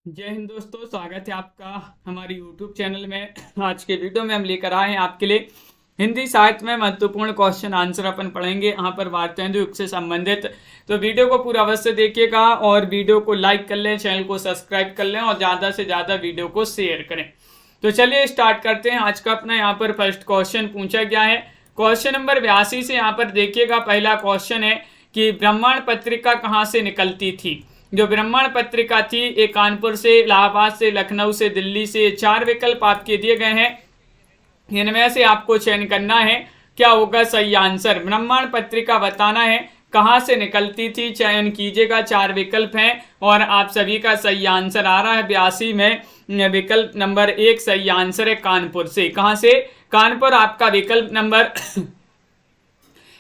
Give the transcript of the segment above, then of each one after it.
जय हिंद दोस्तों, स्वागत है आपका हमारे YouTube चैनल में। आज के वीडियो में हम लेकर आए हैं आपके लिए हिंदी साहित्य में महत्वपूर्ण क्वेश्चन आंसर अपन पढ़ेंगे यहाँ पर वार्तेंदु युग से संबंधित। तो वीडियो को पूरा अवश्य देखिएगा और वीडियो को लाइक कर लें, चैनल को सब्सक्राइब कर लें और ज़्यादा से ज़्यादा वीडियो को शेयर करें। तो चलिए स्टार्ट करते हैं। आज का अपना यहाँ पर फर्स्ट क्वेश्चन पूछा गया है। क्वेश्चन नंबर 82 से यहाँ पर देखिएगा। पहला क्वेश्चन है कि ब्राह्मण पत्रिका कहाँ से निकलती थी। जो ब्राह्मण पत्रिका थी ये कानपुर से, इलाहाबाद से, लखनऊ से, दिल्ली से। 4 विकल्प आपके दिए गए हैं, इनमें से आपको चयन करना है क्या होगा सही आंसर। ब्राह्मण पत्रिका बताना है कहाँ से निकलती थी, चयन कीजिएगा। 4 विकल्प हैं और आप सभी का सही आंसर आ रहा है 82 में। विकल्प नंबर 1 सही आंसर है कानपुर से। कहाँ से? कानपुर आपका विकल्प नंबर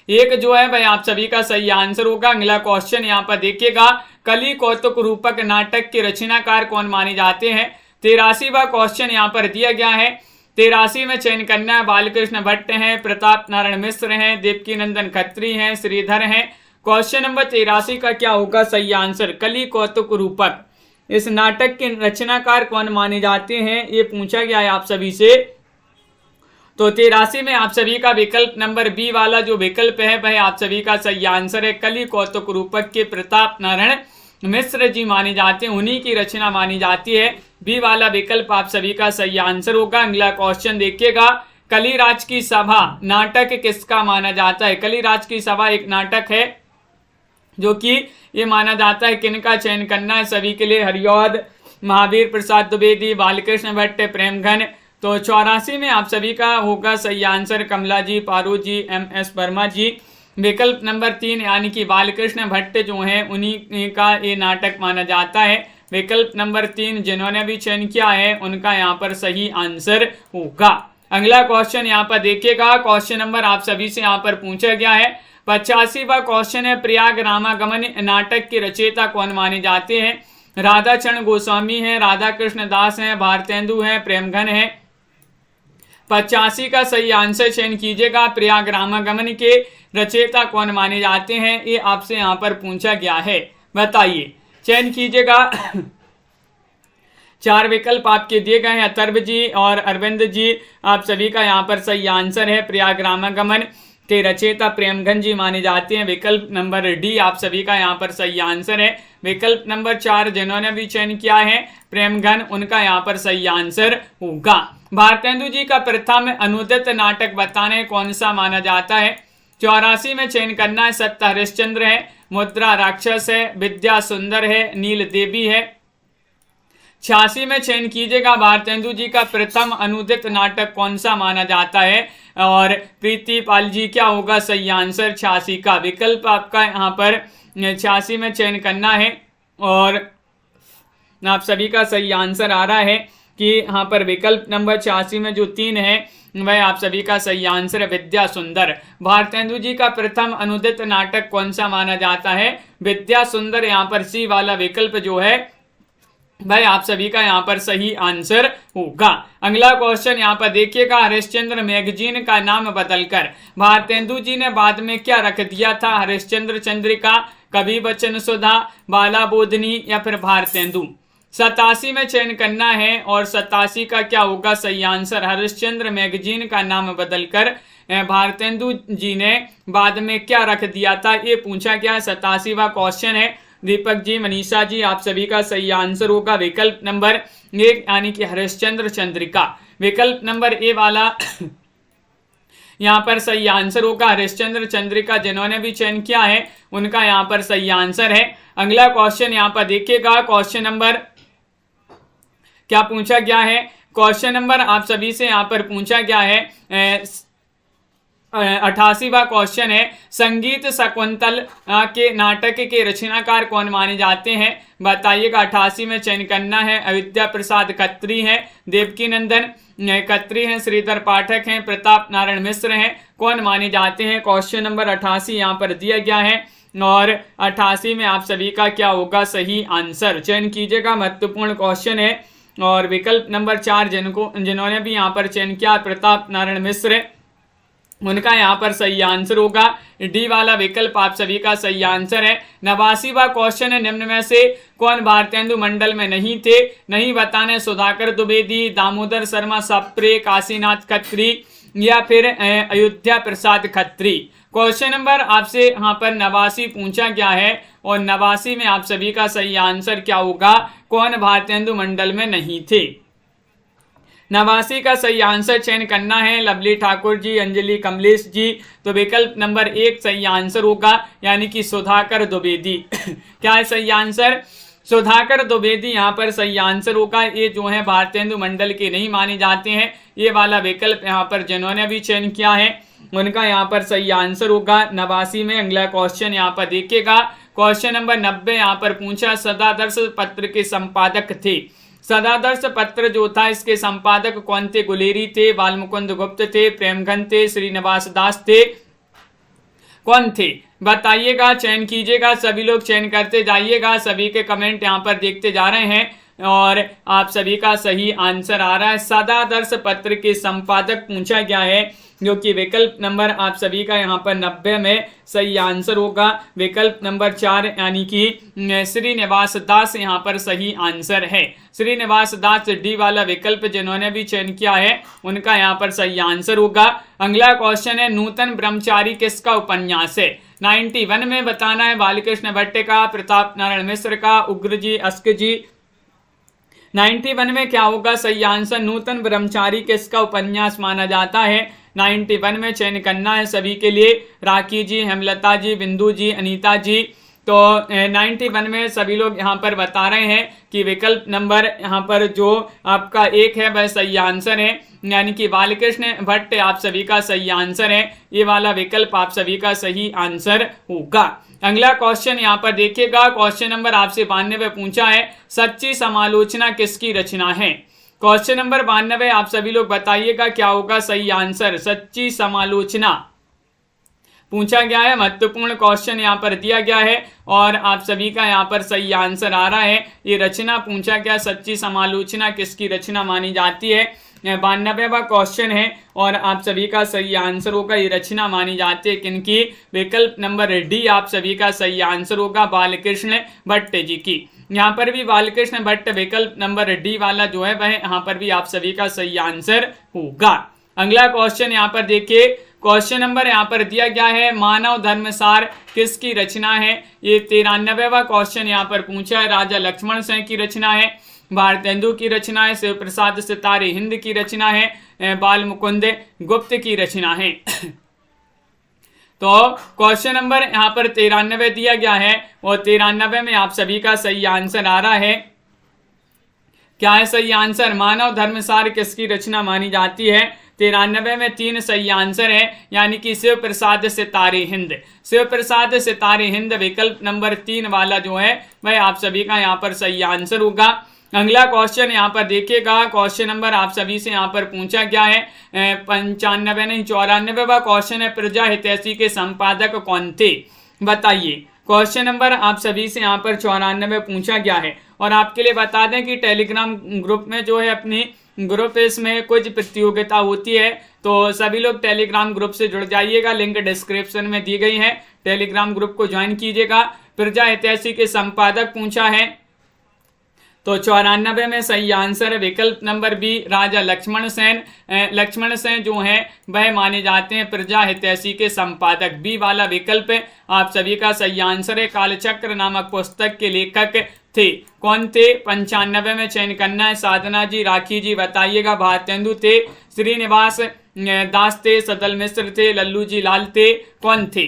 1 जो है भाई आप सभी का सही आंसर होगा। अगला क्वेश्चन यहाँ पर देखिएगा। कलि कौतुक रूपक नाटक के रचनाकार कौन माने जाते हैं। 83वां क्वेश्चन यहाँ पर दिया गया है। 83 में चयन करना है। बालकृष्ण भट्ट हैं, प्रताप नारायण मिश्र हैं, देवकीनंदन खत्री हैं, श्रीधर हैं। क्वेश्चन नंबर 83 का क्या होगा सही आंसर। कलि कौतुक रूपक इस नाटक के रचनाकार कौन माने जाते हैं, ये पूछा गया है आप सभी से। तो 83 में आप सभी का विकल्प नंबर बी वाला जो विकल्प है वह आप सभी का सही आंसर है। कलि कौतुक रूपक के प्रताप नारायण मिश्र जी माने जाते हैं, उन्हीं की रचना मानी जाती है। बी वाला विकल्प आप सभी का सही आंसर होगा। अगला क्वेश्चन देखिएगा। कलिराज की सभा नाटक किसका माना जाता है। कलिराज की सभा एक नाटक है जो कि ये माना जाता है। किनका चयन करना है सभी के लिए। हरिऔध, महावीर प्रसाद द्विवेदी, बालकृष्ण भट्ट, प्रेमघन। तो 84 में आप सभी का होगा सही आंसर कमला जी, पारू जी, MS वर्मा जी। विकल्प नंबर 3 यानी कि बालकृष्ण भट्ट जो हैं उन्हीं का ये नाटक माना जाता है। विकल्प नंबर 3 जिन्होंने भी चयन किया है उनका यहाँ पर सही आंसर होगा। अगला क्वेश्चन यहाँ पर देखिएगा। क्वेश्चन नंबर आप सभी से यहाँ पर पूछा गया है। 85वां क्वेश्चन है। प्रयाग रामागमन नाटक के रचयिता कौन माने जाते हैं। राधाचरण गोस्वामी है, राधा कृष्ण दास है, भारतेंदु है, प्रेमघन है। 85 का सही आंसर चयन कीजिएगा। प्रयाग रामागमन के रचयिता कौन माने जाते हैं, ये आपसे यहाँ पर पूछा गया है, बताइए, चयन कीजिएगा। 4 विकल्प आपके दिए गए हैं। अथर्व जी और अरविंद जी, आप सभी का यहाँ पर सही आंसर है। प्रयाग रामागमन के रचयिता प्रेमघन जी माने जाते हैं। विकल्प नंबर डी आप सभी का यहाँ पर सही आंसर है। विकल्प नंबर 4 जिन्होंने भी चयन किया है प्रेमघन, उनका यहाँ पर सही आंसर होगा। भारतेंदु जी का प्रथम अनुदित नाटक बताने कौन सा माना जाता है। 84 में चयन करना है। सत्य हरिश्चंद्र है, मुद्रा राक्षस है, विद्या सुंदर है, नील देवी है। 86 में चयन कीजिएगा। भारतेंदु जी का प्रथम अनुदित नाटक कौन सा माना जाता है और प्रीति पाल जी क्या होगा सही आंसर 86 का। विकल्प आपका यहाँ पर 86 में चयन करना है और आप सभी का सही आंसर आ रहा है कि यहाँ पर विकल्प नंबर 86 में जो 3 है वह आप सभी का सही आंसर है विद्या सुंदर। भारतेंदु जी का प्रथम अनुदित नाटक कौन सा माना जाता है, विद्या सुंदर। यहाँ पर सी वाला विकल्प जो है भाई आप सभी का यहाँ पर सही आंसर होगा। अगला क्वेश्चन यहाँ पर देखिएगा। हरिश्चंद्र मैगजीन का नाम बदलकर भारतेंदु जी ने बाद में क्या रख दिया था। हरिश्चंद्र चंद्रिका, कवि वचन सुधा, बाला बोधनी या फिर भारतेंदु। 87 में चयन करना है और 87 का क्या होगा सही आंसर। हरिश्चंद्र मैगजीन का नाम बदलकर भारतेंदु जी ने बाद में क्या रख दिया था, ये पूछा गया। 87वां क्वेश्चन है। दीपक जी, मनीषा जी, आप सभी का सही आंसर होगा विकल्प नंबर 1 यानी कि हरिश्चंद्र चंद्रिका। विकल्प नंबर ए वाला यहाँ पर सही आंसर होगा। हरिश्चंद्र चंद्रिका जिन्होंने भी चयन किया है उनका यहाँ पर सही आंसर है। अगला क्वेश्चन यहाँ पर देखिएगा। क्वेश्चन नंबर क्या पूछा गया है। क्वेश्चन नंबर आप सभी से यहाँ पर पूछा गया है। 88वां क्वेश्चन है। संगीत शकुंतल के नाटक के रचनाकार कौन माने जाते हैं, बताइएगा। 88 में चयन करना है। अविद्या प्रसाद खत्री हैं, देवकीनंदन खत्री हैं, श्रीधर पाठक हैं, प्रताप नारायण मिश्र हैं। कौन माने जाते हैं। क्वेश्चन नंबर 88 यहाँ पर दिया गया है और 88 में आप सभी का क्या होगा सही आंसर, चयन कीजिएगा। महत्वपूर्ण क्वेश्चन है और विकल्प नंबर 4 जिन्होंने भी यहाँ पर चयन किया प्रताप नारायण मिश्र उनका यहाँ पर सही आंसर होगा डी वाला विकल्प आप सभी का सही आंसर है। 89वां क्वेश्चन है, निम्न में से कौन भारतेंदु मंडल में नहीं थे? नहीं बताने सुधाकर द्विवेदी, दामोदर शर्मा सप्रे, काशीनाथ खत्री या फिर अयोध्या प्रसाद खत्री। क्वेश्चन नंबर आपसे यहाँ पर 89 पूछा गया है और 89 में आप सभी का सही आंसर क्या होगा? कौन भारतेंदु मंडल में नहीं थे? 89 का सही आंसर चयन करना है। लवली ठाकुर जी, अंजलि कमलेश जी, तो विकल्प नंबर 1 सही आंसर होगा, यानी कि सुधाकर द्विवेदी। क्या है सही आंसर? सुधाकर द्विवेदी यहाँ पर सही आंसर होगा। ये जो है भारतेंदु मंडल के नहीं माने जाते हैं, ये वाला विकल्प यहाँ पर जिन्होंने भी चयन किया है उनका यहाँ पर सही आंसर होगा 89 में। अगला क्वेश्चन यहाँ पर देखिएगा, क्वेश्चन नंबर 90 यहाँ पर पूछा सदादर्श पत्र के संपादक थे। सदादर्श पत्र जो था इसके संपादक कौन थे? गुलेरी थे, बालमुकुंद गुप्त थे, प्रेमघन थे, श्रीनिवास दास थे, कौन थे? बताइएगा, चयन कीजिएगा, सभी लोग चयन करते जाइएगा। सभी के कमेंट यहाँ पर देखते जा रहे हैं और आप सभी का सही आंसर आ रहा है। सदादर्श पत्र के संपादक पूछा गया है, जो कि विकल्प नंबर आप सभी का यहाँ पर 90 में सही आंसर होगा। विकल्प नंबर 4 यानी कि श्रीनिवास दास यहाँ पर सही आंसर है। श्रीनिवास दास डी वाला विकल्प जिन्होंने भी चयन किया है उनका यहाँ पर सही आंसर होगा। अगला क्वेश्चन है, नूतन ब्रह्मचारी किसका उपन्यास है? 91 में बताना है। बालकृष्ण भट्ट का, प्रताप नारायण मिश्र का, उग्र जी, अस्क जी। 91 में क्या होगा सही आंसर? नूतन ब्रह्मचारी किसका उपन्यास माना जाता है? 91 में चयन करना है सभी के लिए। राखी जी, हेमलता जी, बिंदु जी, अनीता जी। तो 91 में सभी लोग यहाँ पर बता रहे हैं कि विकल्प नंबर यहाँ पर जो आपका 1 है वह सही आंसर है, यानी कि बालकृष्ण भट्ट आप सभी का सही आंसर है। ये वाला विकल्प आप सभी का सही आंसर होगा। अगला क्वेश्चन यहाँ पर देखिएगा, क्वेश्चन नंबर आपसे 92 पूछा है, सच्ची समालोचना किसकी रचना है? क्वेश्चन नंबर 92 आप सभी लोग बताइएगा क्या होगा सही आंसर? सच्ची समालोचना पूछा गया है। महत्वपूर्ण क्वेश्चन यहाँ पर दिया गया है और आप सभी का यहाँ पर सही आंसर आ रहा है। ये रचना पूछा गया, सच्ची समालोचना किसकी रचना मानी जाती है? 92वां क्वेश्चन है और आप सभी का सही आंसर होगा, ये रचना मानी जाती है किनकी? विकल्प नंबर डी आप सभी का सही आंसर होगा, बालकृष्ण भट्ट जी की। यहाँ पर भी बालकृष्ण भट्ट विकल्प नंबर डी वाला जो है वह यहाँ पर भी आप सभी का सही आंसर होगा। अगला क्वेश्चन यहाँ पर देखिए, क्वेश्चन नंबर यहाँ पर दिया गया है, मानव धर्मसार किसकी रचना है? ये 93वां क्वेश्चन यहाँ पर पूछा है। राजा लक्ष्मण सेन की रचना है, भारतेंदु की रचना है, शिव प्रसाद सितारे हिंद की रचना है, बाल मुकुंद गुप्त की रचना है। तो क्वेश्चन नंबर यहाँ पर 93 दिया गया है और 93 में आप सभी का सही आंसर आ रहा है। क्या है सही आंसर? मानव धर्मसार किसकी रचना मानी जाती है? 93 में 3 सही आंसर है, यानी कि शिव प्रसाद सितारे हिंद। शिव प्रसाद सितारे हिंद विकल्प नंबर 3 वाला जो है वह आप सभी का यहाँ पर सही आंसर होगा। अगला क्वेश्चन यहाँ पर देखिएगा, क्वेश्चन नंबर आप सभी से यहाँ पर पूछा गया है 95 नहीं 94वां क्वेश्चन है, प्रजा हितैषी के संपादक कौन थे? बताइए। क्वेश्चन नंबर आप सभी से यहाँ पर 94 पूछा गया है और आपके लिए बता दें कि टेलीग्राम ग्रुप में जो है अपनी ग्रुप इसमें कुछ प्रतियोगिता होती है, तो सभी लोग टेलीग्राम ग्रुप से जुड़ जाइएगा, लिंक डिस्क्रिप्शन में दी गई है, टेलीग्राम ग्रुप को ज्वाइन कीजिएगा। प्रजा हितैषी के संपादक पूछा है तो 94 में सही आंसर है विकल्प नंबर बी, राजा लक्ष्मण सेन। लक्ष्मण सेन जो हैं वह माने जाते हैं प्रजा हितैषी के संपादक। बी वाला विकल्प आप सभी का सही आंसर है। कालचक्र नामक पुस्तक के लेखक थे, कौन थे? 95 में चयन करना है। साधना जी, राखी जी बताइएगा। भारतेंदु थे, श्रीनिवास दास थे, सदल मिश्र थे, लल्लू जी लाल थे, कौन थे?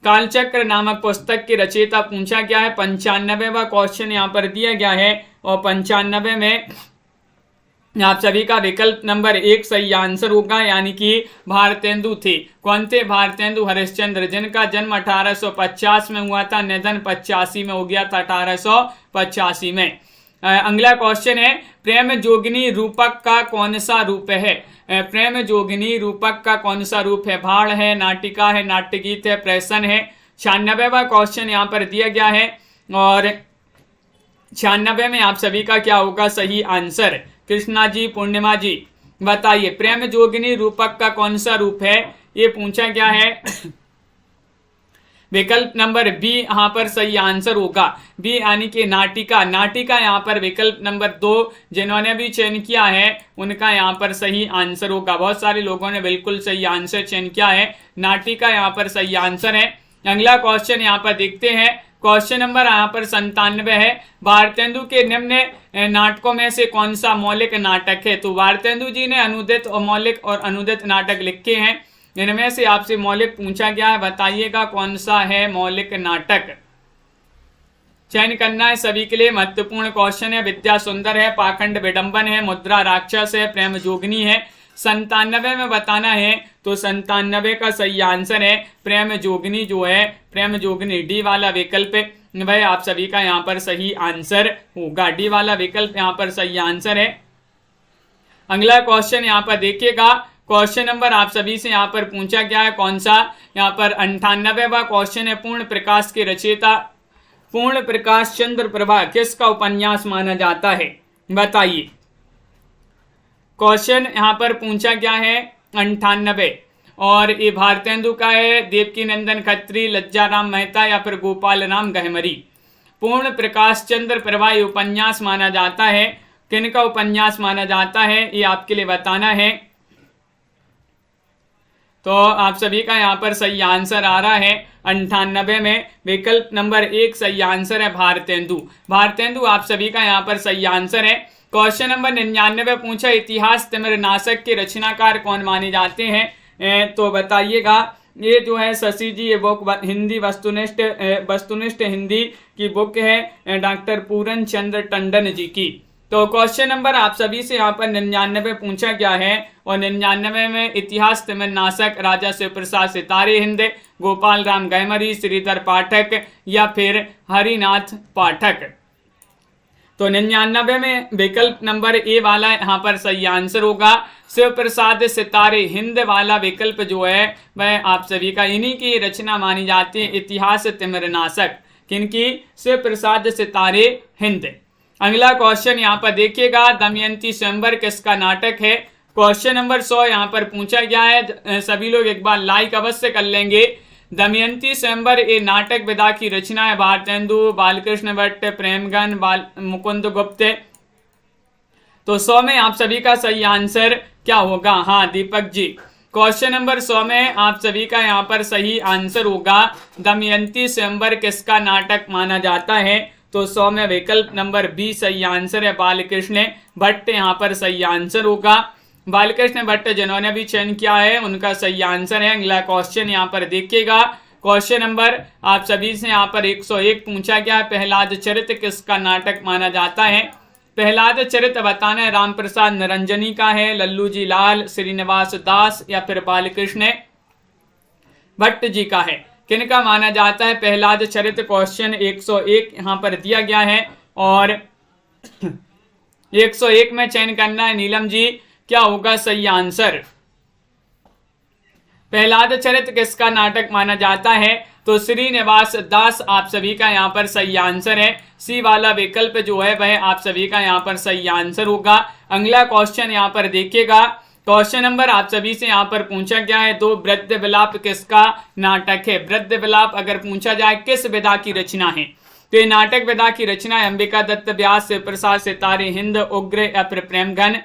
कालचक्र नामक पुस्तक के रचयिता पूछा गया है। 95वां क्वेश्चन यहाँ पर दिया गया है और 95 में आप सभी का विकल्प नंबर 1 सही आंसर होगा, यानी कि भारतेंदु थे। कौन थे? भारतेंदु हरिश्चंद्र, जिनका जन्म 1850 में हुआ था, निधन 85 में हो गया था, 1885 में। अगला क्वेश्चन है, प्रेम जोगिनी रूपक का कौन सा रूप है? प्रेम जोगिनी रूपक का कौन सा रूप है? भाड़ है, नाटिका है, नाट्यगीत है, प्रहसन है। 96वां क्वेश्चन यहाँ पर दिया गया है और 96 में आप सभी का क्या होगा सही आंसर? कृष्णा जी, पूर्णिमा जी बताइए, प्रेम जोगिनी रूपक का कौन सा रूप है? ये पूछा गया है। विकल्प नंबर बी यहाँ पर सही आंसर होगा, बी यानी कि नाटिका। नाटिका यहाँ पर विकल्प नंबर 2 जिन्होंने भी चयन किया है उनका यहाँ पर सही आंसर होगा। बहुत सारे लोगों ने बिल्कुल सही आंसर चयन किया है, नाटिका यहाँ पर सही आंसर है। अगला क्वेश्चन यहाँ पर देखते हैं, क्वेश्चन नंबर यहाँ पर 97 है। भारतेंदु के निम्न नाटकों में से कौन सा मौलिक नाटक है? तो भारतेंदु जी ने अनुदित और मौलिक और अनुदित नाटक लिखे हैं, इनमें से आपसे मौलिक पूछा गया है, बताइएगा कौन सा है मौलिक नाटक। चयन करना है सभी के लिए, महत्वपूर्ण क्वेश्चन है। विद्या सुंदर है, पाखंड विडंबन है, मुद्रा राक्षस है, प्रेम जोगनी है। 97 में बताना है तो 97 का सही आंसर है प्रेम जोगनी। जो है प्रेम जोगनी, डी वाला विकल्प वह आप सभी का यहाँ पर सही आंसर होगा, डी वाला विकल्प यहाँ पर सही आंसर है। अगला क्वेश्चन यहाँ पर देखिएगा, क्वेश्चन नंबर आप सभी से यहाँ पर पूछा गया है कौन सा, यहाँ पर 98वां क्वेश्चन है। पूर्ण प्रकाश के रचयिता पूर्ण प्रकाश चंद्र प्रभा किसका उपन्यास माना जाता है? बताइए। क्वेश्चन यहाँ पर पूछा गया है 98 और ये भारतेंदु का है, देवकीनंदन खत्री, लज्जाराम मेहता या फिर गोपाल राम गहमरी। पूर्ण प्रकाश चंद्र प्रभा ये उपन्यास माना जाता है, किनका उपन्यास माना जाता है ये आपके लिए बताना है। तो आप सभी का यहाँ पर सही आंसर आ रहा है 98 में विकल्प नंबर 1 सही आंसर है भारतेंदु। भारतेंदु आप सभी का यहाँ पर सही आंसर है। क्वेश्चन नंबर 99 पूछा, इतिहास तिमिरनाशक के रचनाकार कौन माने जाते हैं? तो बताइएगा। ये जो है शशि जी, ये बुक हिंदी वस्तुनिष्ठ हिंदी की बुक है डॉक्टर पूरन चंद्र टंडन जी की। तो क्वेश्चन नंबर आप सभी से यहाँ पर 99 पूछा गया है और 99 में इतिहास तिमिरनाशक राजा शिव प्रसाद सितारे हिंद, गोपाल राम गहमरी, श्रीधर पाठक या फिर हरिनाथ पाठक। तो 99 में विकल्प नंबर ए वाला यहाँ पर सही आंसर होगा। शिव प्रसाद सितारे हिंद वाला विकल्प जो है वह आप सभी का, इन्हीं की रचना मानी जाती है इतिहास तिमिरनाशक। किनकी? शिव प्रसाद सितारे हिंद। अगला क्वेश्चन यहाँ पर देखिएगा, दमयंती स्वयंवर किसका नाटक है? क्वेश्चन नंबर 100 यहाँ पर पूछा गया है, सभी लोग एक बार लाइक अवश्य कर लेंगे। दमयंती स्वयंवर ये नाटक विधा की रचना है भारतेंदु, बालकृष्ण भट्ट, प्रेमगन, मुकुंद गुप्त। तो 100 में आप सभी का सही आंसर क्या होगा? हाँ दीपक जी, क्वेश्चन नंबर 100 में आप सभी का यहाँ पर सही आंसर होगा दमयंती स्वयंवर किसका नाटक माना जाता है? तो 100 में विकल्प नंबर बी सही आंसर है बालकृष्ण भट्ट, यहाँ पर सही आंसर होगा। बालकृष्ण भट्ट जिन्होंने भी चयन किया है उनका सही आंसर है। अगला क्वेश्चन यहाँ पर देखिएगा, क्वेश्चन नंबर आप सभी से यहाँ पर 101 पूछा गया है, प्रहलाद चरित किसका नाटक माना जाता है? प्रहलाद चरित बताना है राम प्रसाद निरंजनी का है, लल्लू जी लाल, श्रीनिवास दास या फिर बालकृष्ण भट्ट जी का है। किनका माना जाता है प्रहलाद चरित? क्वेश्चन 101 यहाँ पर दिया गया है और 101 में चयन करना है नीलम जी, क्या होगा सही आंसर? प्रहलाद चरित किसका नाटक माना जाता है? तो श्रीनिवास दास आप सभी का यहाँ पर सही आंसर है। सी वाला विकल्प जो है वह आप सभी का यहाँ पर सही आंसर होगा। अगला क्वेश्चन यहाँ पर देखिएगा, क्वेश्चन नंबर आप सभी से यहाँ पर पूछा गया है, दो वृद्ध विलाप किसका नाटक है? वृद्ध विलाप अगर पूछा जाए किस विधा की रचना है? तो ये नाटक विधा की रचना है अंबिका दत्त व्यास, शिव प्रसाद सितारे हिंद, उग्र या फिर प्रेमगन।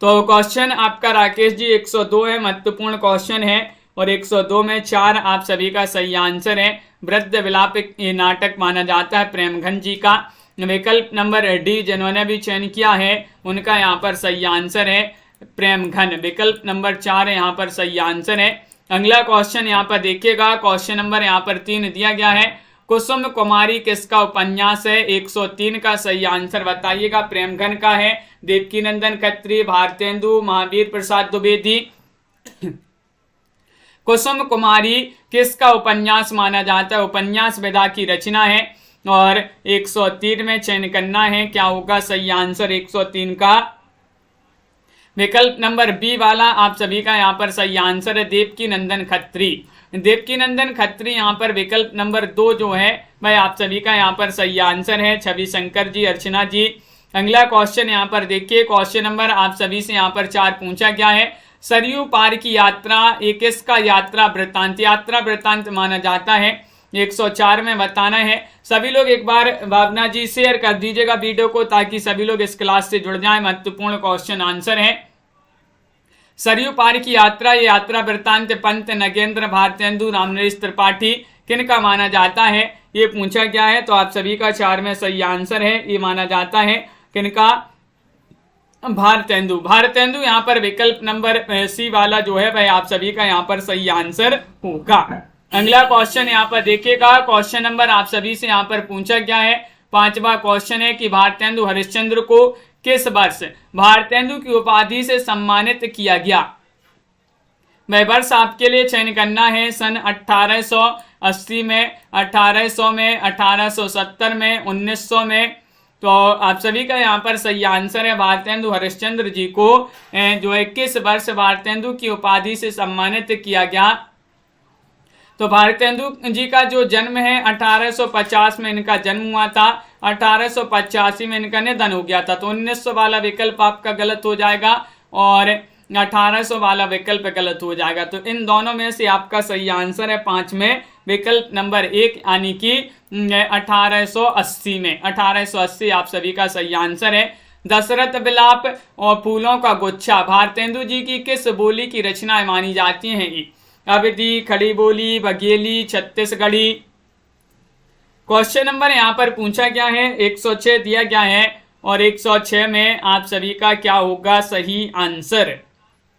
तो क्वेश्चन आपका राकेश जी 102 है, महत्वपूर्ण क्वेश्चन है और 102 में 4 आप सभी का सही आंसर है। वृद्ध विलाप ये नाटक माना जाता है प्रेमघन जी का। विकल्प नंबर डी जिन्होंने भी चयन किया है उनका यहाँ पर सही आंसर है प्रेमघन। विकल्प नंबर 4 यहाँ पर सही आंसर है। अगला क्वेश्चन यहाँ पर देखिएगा, क्वेश्चन नंबर यहाँ पर 3 दिया गया है, कुसुम कुमारी किसका उपन्यास है? 103 का सही आंसर बताइएगा। प्रेमघन का है, देवकीनंदन खत्री, भारतेंदु, महावीर प्रसाद द्विवेदी। कुसुम कुमारी किसका उपन्यास माना जाता है? उपन्यास विधा की रचना है और 103 में चयन करना है, क्या होगा सही आंसर 103 का? विकल्प नंबर बी वाला आप सभी का यहाँ पर सही आंसर है देवकीनंदन खत्री। देवकीनंदन खत्री यहाँ पर विकल्प नंबर 2 जो है वह आप सभी का यहाँ पर सही आंसर है। छवि शंकर जी, अर्चना जी। अगला क्वेश्चन यहाँ पर देखिए, क्वेश्चन नंबर आप सभी से यहाँ पर 4 पूछा गया है, सरयू पार की यात्रा ये किसका यात्रा वृत्तांत माना जाता है? 104 में बताना है। सभी लोग एक बार भावना जी शेयर कर दीजिएगा वीडियो को, ताकि सभी लोग इस क्लास से जुड़ जाएं। महत्वपूर्ण क्वेश्चन आंसर है। सरयू पार की यात्रा, ये यात्रा वृत्तांत पंत नगेंद्र भारतेंदु रामनरेश त्रिपाठी किनका माना जाता है? ये पूछा गया है। तो आप सभी का 4 में सही आंसर है। ये माना जाता है किनका? भारतेंदु यहाँ पर विकल्प नंबर सी वाला जो है वह आप सभी का यहाँ पर सही आंसर होगा। अगला क्वेश्चन यहाँ पर देखिएगा। क्वेश्चन नंबर आप सभी से यहाँ पर पूछा गया है। 5वां क्वेश्चन है कि भारतेंदु हरिश्चंद्र को किस वर्ष भारतेंदु की उपाधि से सम्मानित किया गया? वह वर्ष आपके लिए चयन करना है। सन 1880 में, 1800 में, 1870 में, 1900 में। तो आप सभी का यहाँ पर सही आंसर है। भारतेंदु हरिश्चंद्र जी को जो है किस वर्ष भारतेंदु की उपाधि से सम्मानित किया गया? तो भारतेंदु जी का जो जन्म है 1850 में इनका जन्म हुआ था। 1885 में इनका निधन हो गया था। तो 1900 वाला विकल्प आपका गलत हो जाएगा और 1800 वाला विकल्प गलत हो जाएगा। तो इन दोनों में से आपका सही आंसर है 5 में विकल्प नंबर 1 यानी कि 1880 में। 1880 आप सभी का सही आंसर है। दशरथ विलाप और फूलों का गुच्छा भारतेंदु जी की किस बोली की रचनाएं मानी जाती हैं? अवधी, खड़ी बोली, बघेली, छत्तीसगढ़ी। क्वेश्चन नंबर यहाँ पर पूछा गया है। 106 दिया गया है और 106 में आप सभी का क्या होगा सही आंसर?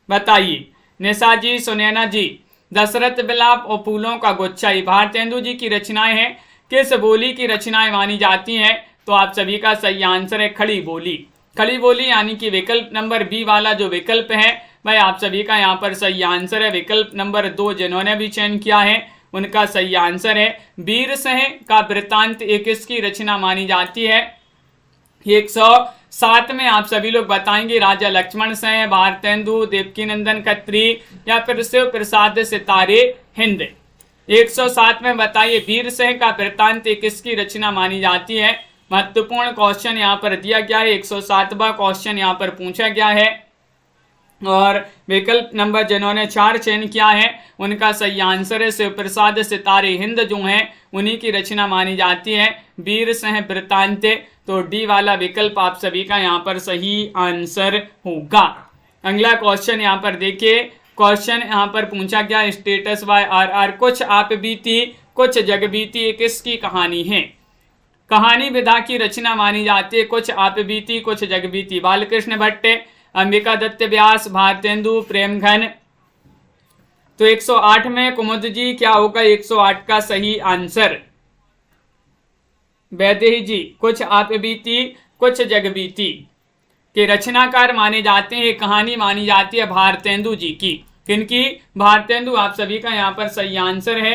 बताइए। निशा जी, सुनैना जी, दशरथ विलाप और फूलों का गुच्छा भारतेंदु जी की रचनाएं हैं। किस बोली की रचनाएं मानी जाती हैं? तो आप सभी का सही आंसर है खड़ी बोली। खड़ी बोली यानी कि विकल्प नंबर बी वाला जो विकल्प है भाई आप सभी का यहाँ पर सही आंसर है। विकल्प नंबर 2 जिन्होंने भी चयन किया है उनका सही आंसर है। वीर सिंह का वृत्तांत एक किसकी रचना मानी जाती है? 107 में आप सभी लोग बताएंगे। राजा लक्ष्मण सिंह, भारतेंदु, देवकीनंदन खत्री या फिर शिव प्रसाद सितारे हिंद। 107 में बताइए वीर सिंह का वृत्तांत किसकी रचना मानी जाती है? महत्वपूर्ण क्वेश्चन यहाँ पर दिया गया है। 107वां क्वेश्चन यहाँ पर पूछा गया है और विकल्प नंबर जिन्होंने 4 चयन किया है उनका सही आंसर है शिव प्रसाद सितारे हिंद जो हैं उन्हीं की रचना मानी जाती है वीर सिंह वृत्तांत। तो डी वाला विकल्प आप सभी का यहाँ पर सही आंसर होगा। अगला क्वेश्चन यहाँ पर देखिए। क्वेश्चन यहाँ पर पूछा गया स्टेटस बाय आर। कुछ आप बीती कुछ जग बीती किसकी कहानी है? कहानी विधा की रचना मानी जाती है। कुछ आप बीती कुछ जग बीती बालकृष्ण भट्ट, अंबिका दत्त व्यास, भारतेंदु, प्रेमघन। तो 108 में कुमुद जी क्या होगा 108 का सही आंसर? वैदेही जी, कुछ आप बीती कुछ जग बीती के रचनाकार माने जाते हैं। कहानी मानी जाती है भारतेंदु जी की। किनकी? भारतेंदु। आप सभी का यहाँ पर सही आंसर है।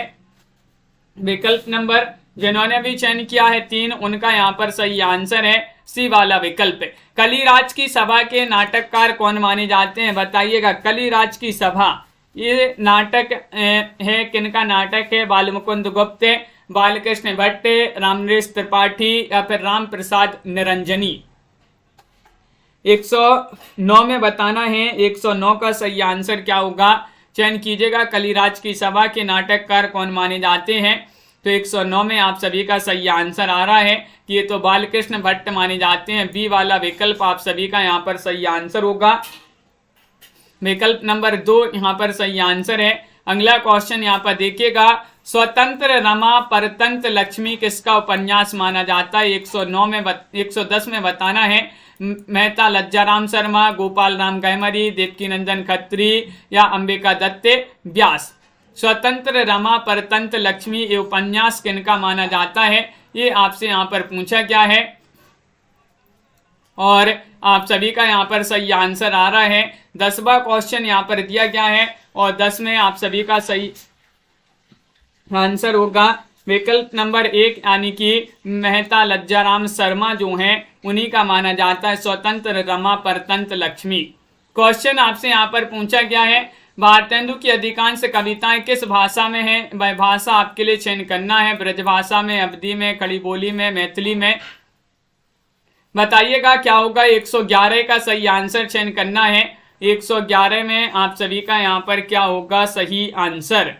विकल्प नंबर जिन्होंने भी चयन किया है 3 उनका यहाँ पर सही आंसर है सी वाला विकल्प। कलिराज की सभा के नाटककार कौन माने जाते हैं? बताइएगा। कलिराज की सभा ये नाटक है किनका नाटक है? बालमुकुंद गुप्त, बालकृष्ण भट्ट, रामनरेश त्रिपाठी या फिर राम प्रसाद निरंजनी। 109 में बताना है। 109 का सही आंसर क्या होगा? चयन कीजिएगा। कलिराज की सभा के नाटककार कौन माने जाते हैं? तो 109 में आप सभी का सही आंसर आ रहा है कि ये तो बालकृष्ण भट्ट माने जाते हैं। बी वाला विकल्प आप सभी का यहाँ पर सही आंसर होगा। विकल्प नंबर 2 यहाँ पर सही आंसर है। अगला क्वेश्चन यहाँ पर देखिएगा। स्वतंत्र रमा परतंत्र लक्ष्मी किसका उपन्यास माना जाता है? 110 में बताना है। मेहता लज्जाराम शर्मा, गोपाल राम गहमरी, देवकीनंदन खत्री या अंबिका दत्त व्यास। स्वतंत्र रमा परतंत्र लक्ष्मी ये उपन्यास किनका माना जाता है? ये आपसे यहाँ पर पूछा गया है और आप सभी का यहाँ पर सही आंसर आ रहा है। 10वां क्वेश्चन यहाँ पर दिया गया है और 10 में आप सभी का सही आंसर होगा विकल्प नंबर 1 यानी कि मेहता लज्जाराम शर्मा जो हैं उन्हीं का माना जाता है स्वतंत्र रमा परतंत्र लक्ष्मी। क्वेश्चन आपसे यहाँ पर पूछा गया है भारतेंदु की अधिकांश कविताएं किस भाषा में हैं? वह भाषा आपके लिए चयन करना है। ब्रजभाषा में, अवधी में, खड़ी बोली में, मैथिली में। बताइएगा क्या होगा। 111 का सही आंसर चयन करना है। 111 में आप सभी का यहाँ पर क्या होगा सही आंसर।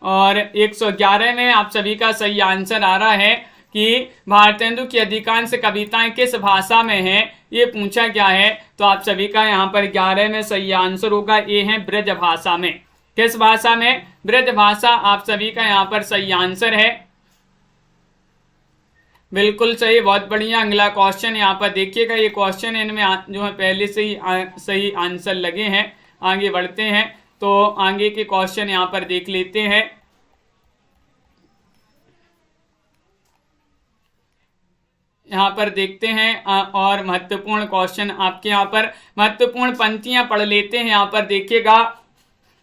और 111 में आप सभी का सही आंसर आ रहा है कि भारतेंदु की अधिकांश कविताएं किस भाषा में हैं, ये पूछा गया है। तो आप सभी का यहाँ पर 11 में सही आंसर होगा ये है ब्रज भाषा में। किस भाषा में? ब्रज भाषा आप सभी का यहाँ पर सही आंसर है। बिल्कुल सही, बहुत बढ़िया। अगला क्वेश्चन यहाँ पर देखिएगा, ये क्वेश्चन इनमें जो है पहले से ही सही आंसर लगे हैं। आगे बढ़ते हैं तो आगे के क्वेश्चन यहाँ पर देख लेते हैं। यहाँ पर देखते हैं और महत्वपूर्ण क्वेश्चन आपके यहाँ पर महत्वपूर्ण पंक्तियां पढ़ लेते हैं। यहाँ पर देखिएगा,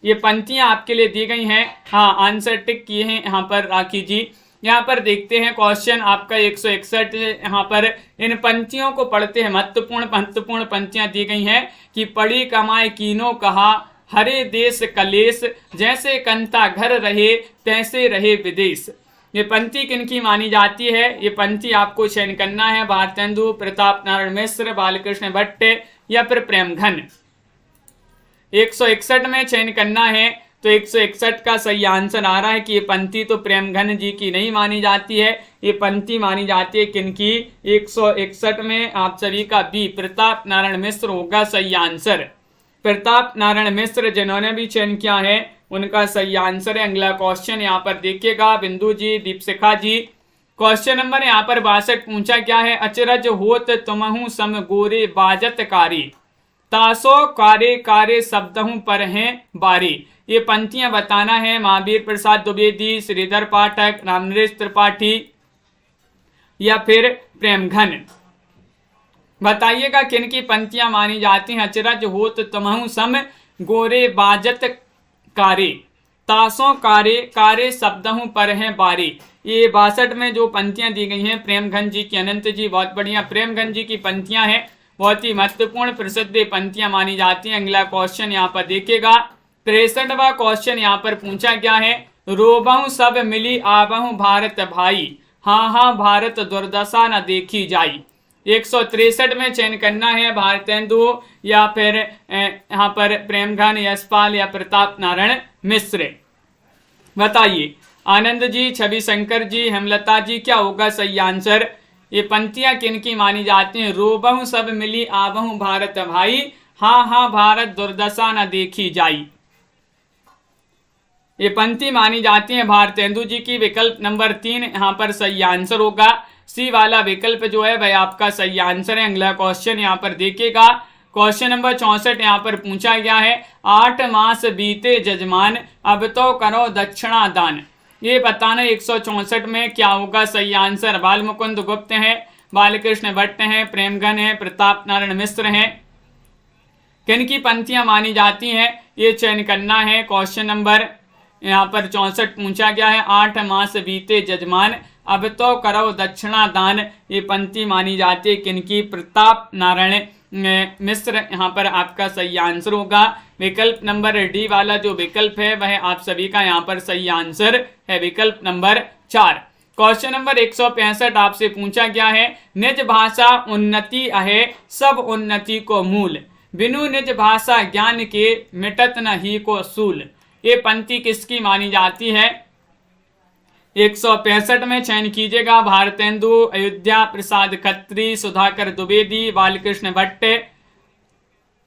ये पंक्तियां आपके लिए दी गई हैं। हाँ, आंसर टिक किए हैं यहाँ पर राखी जी। यहाँ पर देखते हैं क्वेश्चन आपका 161। यहाँ पर इन पंक्तियों को पढ़ते हैं। महत्वपूर्ण पंक्तियां दी गई हैं कि पढ़ी कमाए कीनो कहा, हरे देश कलेश, जैसे कंता घर रहे तैसे रहे विदेश। ये पंक्ति किनकी मानी जाती है? ये पंक्ति आपको चयन करना है। भारतेंदु, प्रताप नारायण मिश्र, बालकृष्ण भट्ट या फिर प्रेमघन। 161 में चयन करना है। तो 161 का सही आंसर आ रहा है कि ये पंक्ति तो प्रेमघन जी की नहीं मानी जाती है। ये पंक्ति मानी जाती है किनकी? 161 में आप सभी का बी, प्रताप नारायण मिश्र होगा सही आंसर। प्रताप नारायण मिश्र जिन्होंने भी चयन किया है उनका सही आंसर है। अगला क्वेश्चन यहाँ पर देखिएगा, बिंदु जी, दीपशिखा जी। क्वेश्चन नंबर यहाँ पर 62 पूछा क्या है? अचरज होत तुमहु सम गोरे बाजत कारी, तासो कारे कारे शब्दहु पर हैं बारी। ये पंक्तियां बताना है। महावीर प्रसाद द्विवेदी, श्रीधर पाठक, रामनरेश त्रिपाठी या फिर प्रेमघन। बताइएगा किनकी पंक्तियां मानी जाती हैं? अचरज होत तुमहु सम गोरे बाजत कारे, तासों कारे कारे शब्दहु पर हैं बारी। ये 62 में जो पंक्तियां दी गई हैं प्रेमघन जी की। अनंत जी, बहुत बढ़िया। प्रेमघन जी की पंक्तियां हैं, बहुत ही महत्वपूर्ण प्रसिद्ध पंक्तियां मानी जाती हैं। अगला क्वेश्चन यहाँ पर देखिएगा, 63वां क्वेश्चन यहाँ पर पूछा गया है, रोबहु सब मिली आवहु भारत भाई, हाँ हाँ भारत दुर्दशा न देखी जाई। 163 में चयन करना है। भारतेंदु या फिर यहाँ पर प्रेमघन, यशपाल या प्रताप नारायण मिश्र। बताइए आनंद जी, छवि शंकर जी, हेमलता जी, क्या होगा सही आंसर? ये पंक्तियां किनकी मानी जाती हैं? रोबहु सब मिली आवहु भारत भाई, हाँ हाँ भारत दुर्दशा न देखी जाई। ये पंक्ति मानी जाती है भारतेंदु जी की। विकल्प नंबर 3 यहाँ पर सही आंसर होगा। सी वाला विकल्प जो है वह आपका सही आंसर है। अगला क्वेश्चन यहाँ पर देखिएगा, क्वेश्चन नंबर 64 यहाँ पर पूछा गया है, 8 मास बीते जजमान, अब तो करो दक्षिणा दान। ये बताना 164 में क्या होगा सही आंसर? बालमुकुंद गुप्त है, बालकृष्ण भट्ट है, प्रेमघन है, प्रताप नारायण मिश्र है। किनकी पंक्तियां मानी जाती हैं ये चयन करना है। क्वेश्चन नंबर यहाँ पर 64 पूछा गया है, 8 मास बीते जजमान, अब तो करो दक्षिणा दान। ये पंक्ति मानी जाती है किनकी? प्रताप नारायण मिश्र यहाँ पर आपका सही आंसर होगा। विकल्प नंबर डी वाला जो विकल्प है वह आप सभी का यहाँ पर सही आंसर है, विकल्प नंबर 4। क्वेश्चन नंबर 165 आपसे पूछा गया है, निज भाषा उन्नति है सब उन्नति को मूल, बिनु निज भाषा ज्ञान के मिटत न ही को सूल। ये पंक्ति किसकी मानी जाती है? 165 में चयन कीजिएगा। भारतेंदु, अयोध्या प्रसाद खत्री, सुधाकर द्विवेदी, बालकृष्ण भट्ट।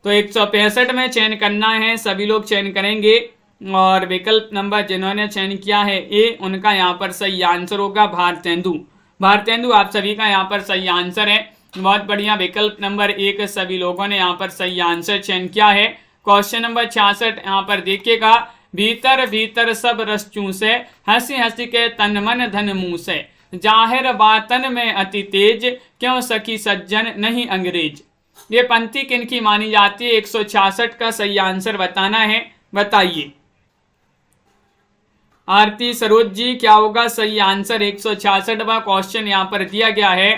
तो 165 में चयन करना है, सभी लोग चयन करेंगे और विकल्प नंबर जिन्होंने चयन किया है ए, उनका यहाँ पर सही आंसर होगा भारतेंदु। भारतेंदु आप सभी का यहाँ पर सही आंसर है, बहुत बढ़िया। विकल्प नंबर 1 सभी लोगों ने यहाँ पर सही आंसर चयन किया है। क्वेश्चन नंबर 66 यहाँ पर देखिएगा, भीतर भीतर सब रस चूसे, हंसी हंसी के तन मन धन मुँह से, जाहिर बातन में अति तेज, क्यों सखी सज्जन नहीं अंग्रेज। ये पंक्ति किनकी मानी जाती है? 166 का सही आंसर बताना है, बताइए। आरती सरोज जी, क्या होगा सही आंसर? 166वां क्वेश्चन यहाँ पर दिया गया है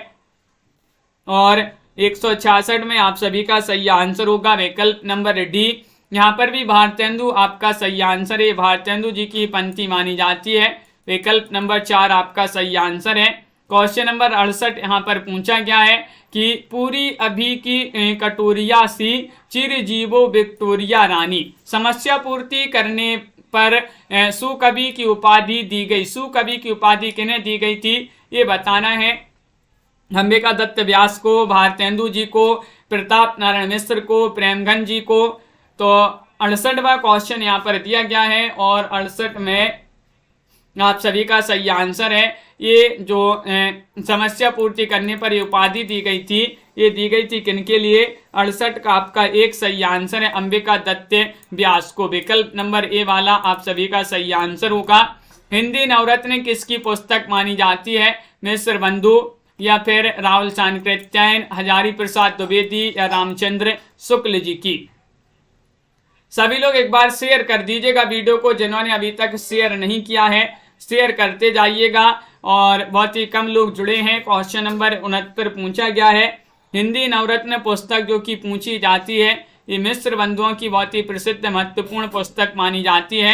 और 166 में आप सभी का सही आंसर होगा विकल्प नंबर डी। यहाँ पर भी भारतेंदु आपका सही आंसर है, भारतेंदु जी की पंक्ति मानी जाती है। विकल्प नंबर 4 आपका सही आंसर है। क्वेश्चन नंबर 68 यहाँ पर पूछा गया है कि पूरी अभी की कटोरिया सी चिरजीवो विक्टोरिया रानी, समस्या पूर्ति करने पर सुकवि की उपाधि दी गई। सुकवि की उपाधि किन्हें दी गई थी ये बताना है। अंबिका दत्त व्यास को, भारतेंदु जी को, प्रताप नारायण मिश्र को, प्रेमगंज जी को। तो 68वां क्वेश्चन यहाँ पर दिया गया है और 68 में आप सभी का सही आंसर है। ये जो समस्या पूर्ति करने पर ये उपाधि दी गई थी, ये दी गई थी किनके लिए? 68 का आपका एक सही आंसर है अंबिका दत्त व्यास को। विकल्प नंबर ए वाला आप सभी का सही आंसर होगा। हिंदी नवरत्न किसकी पुस्तक मानी जाती है? मिश्र बंधु या फिर राहुल सांकृत्यायन, हजारी प्रसाद द्विवेदी या रामचंद्र शुक्ल जी की। सभी लोग एक बार शेयर कर दीजिएगा वीडियो को, जिन्होंने अभी तक शेयर नहीं किया है शेयर करते जाइएगा। और बहुत ही कम लोग जुड़े हैं। क्वेश्चन नंबर 69 पूछा गया है। हिंदी नवरत्न पुस्तक जो कि पूछी जाती है, ये मिश्र बंधुओं की बहुत ही प्रसिद्ध महत्वपूर्ण पुस्तक मानी जाती है।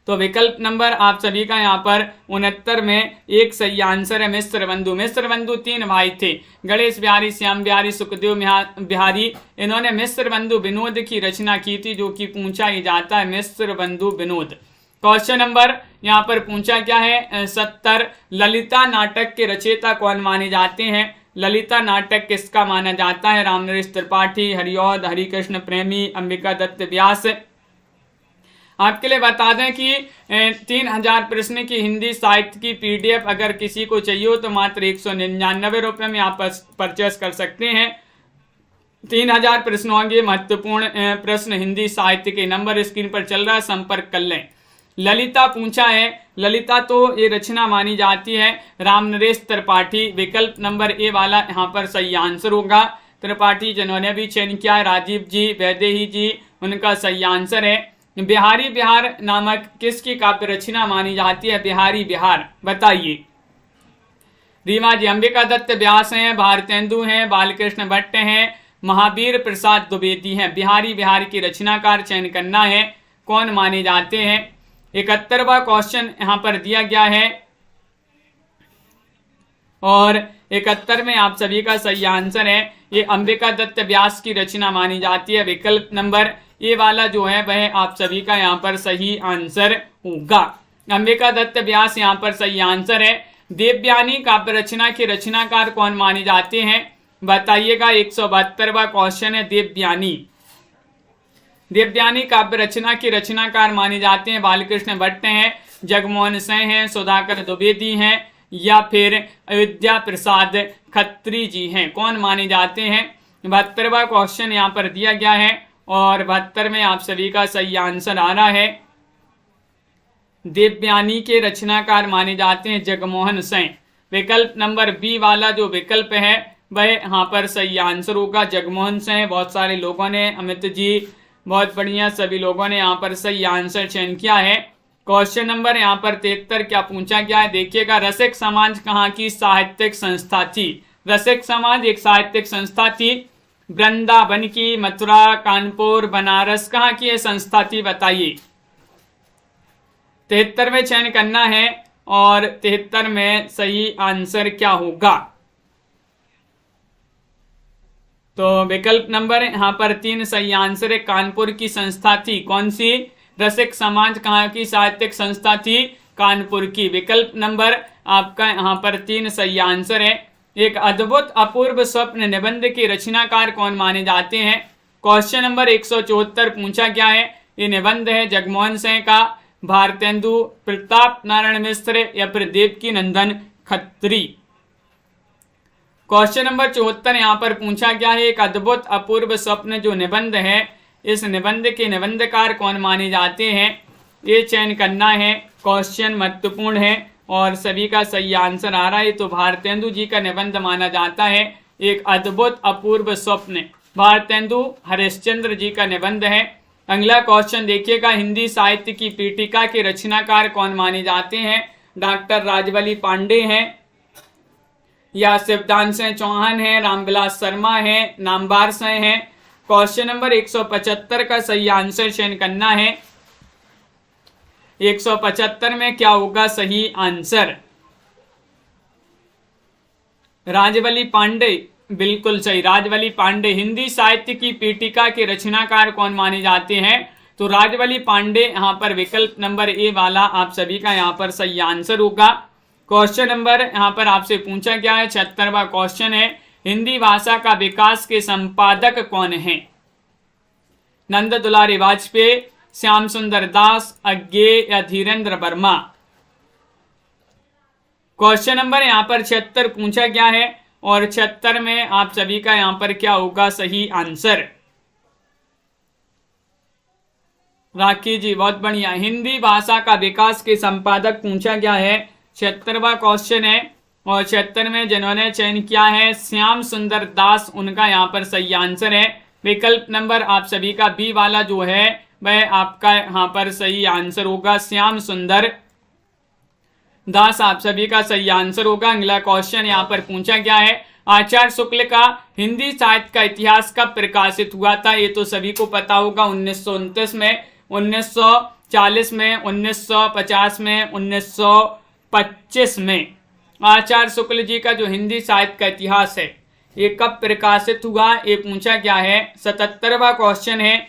तो विकल्प नंबर आप सभी का यहाँ पर 69 में एक सही आंसर है मिश्र बंधु। मिश्र बंधु 3 भाई थे, गणेश बिहारी, श्याम बिहारी, सुखदेव बिहारी। इन्होंने मिश्र बंधु विनोद की रचना की थी, जो कि पूछा ही जाता है मिश्र बंधु विनोद। क्वेश्चन नंबर यहाँ पर पूछा क्या है? 70 ललिता नाटक के रचयिता कौन माने जाते हैं? ललिता नाटक किसका माना जाता है? रामनरेश त्रिपाठी, हरिऔध, हरिकृष्ण प्रेमी, अंबिका दत्त व्यास। आपके लिए बता दें कि 3000 प्रश्न की हिंदी साहित्य की PDF अगर किसी को चाहिए हो तो मात्र 199 रुपये में आप परचेस कर सकते हैं। 3000 प्रश्न होंगे, महत्वपूर्ण प्रश्न हिंदी साहित्य के। नंबर स्क्रीन पर चल रहा है, संपर्क कर लें। ललिता पूछा है, ललिता तो ये रचना मानी जाती है रामनरेश त्रिपाठी। विकल्प नंबर ए वाला यहाँ पर सही आंसर होगा। त्रिपाठी जिन्होंने भी चयन किया है, राजीव जी, वैदेही जी, उनका सही आंसर है। बिहारी बिहार नामक किसकी काव्य रचना मानी जाती है? बिहारी बिहार, बताइए। रीमा जी, अंबिका दत्त व्यास हैं, भारतेंदु हैं, बालकृष्ण भट्ट हैं, महावीर प्रसाद द्विवेदी हैं। बिहारी बिहार की रचनाकार चयन करना है, कौन माने जाते हैं। 71वां क्वेश्चन यहाँ पर दिया गया है और 71 में आप सभी का सही आंसर है। ये अंबिका दत्त व्यास की रचना मानी जाती है। विकल्प नंबर ए वाला जो है वह आप सभी का यहाँ पर सही आंसर होगा। अंबिका दत्त व्यास यहाँ पर सही आंसर है। देवयानी काव्य रचना के रचनाकार कौन माने जाते हैं? बताइएगा। 172वां क्वेश्चन है देवयानी। देवयानी काव्य रचना के रचनाकार माने जाते हैं बालकृष्ण भट्ट हैं, जगमोहन सिंह हैं, सुधाकर द्विवेदी हैं या फिर अयोध्या प्रसाद खत्री जी हैं। कौन माने जाते हैं? 72वां क्वेश्चन यहाँ पर दिया गया है और 72 में आप सभी का सही आंसर आ रहा है। देवयानी के रचनाकार माने जाते हैं जगमोहन सिंह। विकल्प नंबर बी वाला जो विकल्प है वह यहाँ पर सही आंसर होगा, जगमोहन सिंह। बहुत सारे लोगों ने, अमित जी बहुत बढ़िया, सभी लोगों ने यहाँ पर सही आंसर चयन किया है। क्वेश्चन नंबर यहाँ पर 73 क्या पूछा गया है देखिएगा। रसिक समाज कहाँ की साहित्यिक संस्था थी? रसिक समाज एक साहित्यिक संस्था थी। वृंदावन की, मथुरा, कानपुर, बनारस, कहाँ की ये संस्था थी? बताइए। 73 में चयन करना है और 73 में सही आंसर क्या होगा? तो विकल्प नंबर यहाँ पर 3 सही आंसर है। कानपुर की संस्था थी। कौन सी? रसिक समाज कहाँ की साहित्यिक संस्था थी? कानपुर की। विकल्प नंबर आपका यहाँ पर 3 सही आंसर है। एक अद्भुत अपूर्व स्वप्न निबंध के रचनाकार कौन माने जाते हैं? क्वेश्चन नंबर 174 पूछा गया है। ये निबंध है जगमोहन सिंह का, भारतेंदु, प्रताप नारायण मिश्र या फिर देवकी नंदन खत्री। क्वेश्चन नंबर 74 यहाँ पर पूछा गया है। एक अद्भुत अपूर्व स्वप्न जो निबंध है, इस निबंध के निबंधकार कौन माने जाते हैं? ये चयन करना है। क्वेश्चन महत्वपूर्ण है और सभी का सही आंसर आ रहा है। तो भारतेंदु जी का निबंध माना जाता है एक अद्भुत अपूर्व स्वप्न। भारतेंदु हरिश्चंद्र जी का निबंध है। अगला क्वेश्चन देखिएगा। हिंदी साहित्य की पीठिका के रचनाकार कौन माने जाते हैं? डॉक्टर राजवली पांडे हैं या शिवदान सिंह चौहान है, रामविलास शर्मा है, नामवार सिंह है। क्वेश्चन नंबर 175 का सही आंसर चयन करना है। 175 में क्या होगा सही आंसर? राजवली पांडे, बिल्कुल सही, राजवली पांडे। हिंदी साहित्य की पीठिका के रचनाकार कौन माने जाते हैं? तो राजवली पांडे यहाँ पर विकल्प नंबर ए वाला आप सभी का यहाँ पर सही आंसर होगा। क्वेश्चन नंबर यहाँ पर आपसे पूछा गया है, 76वां क्वेश्चन है, हिंदी भाषा का विकास के संपादक कौन है? नंद दुलारी वाजपेयी, श्याम सुंदर दास, अज्ञे या धीरेन्द्र वर्मा? क्वेश्चन नंबर यहाँ पर 76 पूछा गया है और 76 में आप सभी का यहाँ पर क्या होगा सही आंसर? राखी जी बहुत बढ़िया। हिंदी भाषा का विकास के संपादक पूछा गया है, 76वां क्वेश्चन है और 76 में जिन्होंने चयन किया है श्याम सुंदर दास, उनका यहाँ पर सही आंसर है। विकल्प नंबर आप सभी का बी वाला जो है वह आपका यहाँ पर सही आंसर होगा, श्याम सुंदर दास आप सभी का सही आंसर होगा। अगला क्वेश्चन यहाँ पर पूछा गया है, आचार्य शुक्ल का हिंदी साहित्य का इतिहास कब प्रकाशित हुआ था? ये तो सभी को पता होगा, 1929 में, 1940 में, 1950 में, 1925 में। आचार्य शुक्ल जी का जो हिंदी साहित्य का इतिहास है ये कब प्रकाशित हुआ, ये पूछा गया है। 77वां क्वेश्चन है